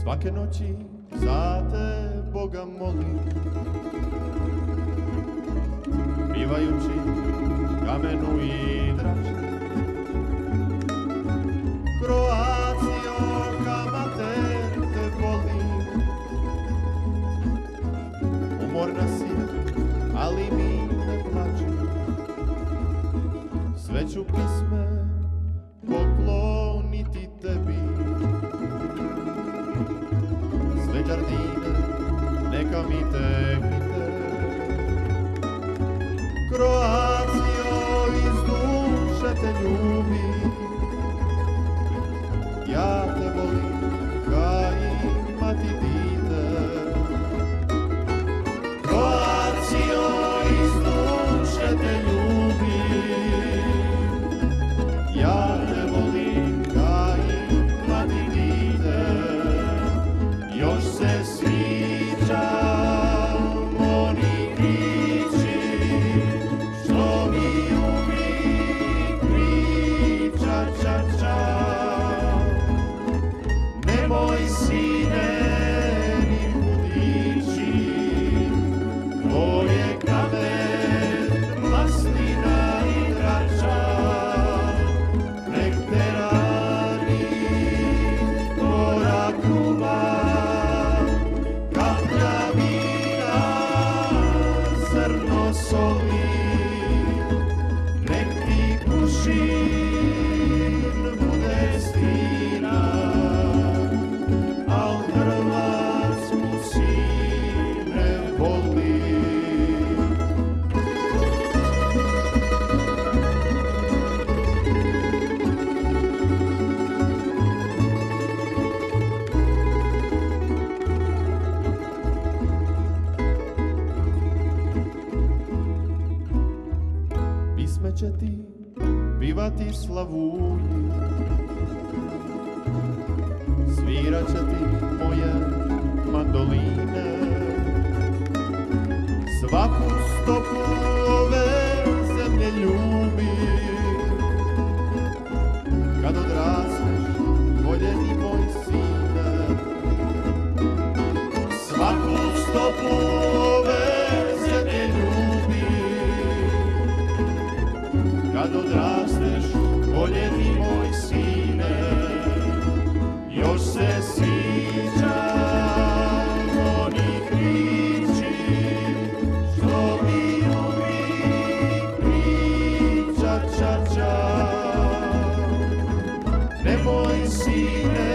Svake noći za te Boga molim, pivajući kamenu i draču. Kroacijo, kamater, te volim, umorna si, ali mi ne plaću. Sve ću pisme pokloniti tebi, sve đardine neka mi tehnite. Kroacijo, iz duše te ljubim, ja te volim ka imati dite. Kroacijo, iz duše te ljubim, ja te volim ka imati dite. Još se sviđa oni riči što mi uvijek priča ča ča. Nemoj sine ni budići, tvoje kamen, maslina i drača. Nek te rani gora kruva, kaplja vina, zrno soli. Nek ti kušin bude stina, al Hrvatsku sine voli. Pisme će ti pivati slavuji, svirat će ti moje mandoline. Svaku stopu ove zemlje ljubi, kad odrasteš, voljeni moj sine. Svaku stopu ove zemlje ljubi, kad odrasteš, voljeni moj sine. Još se sviđa onih riči što mi uvijek priča ča ča. Nemoj sine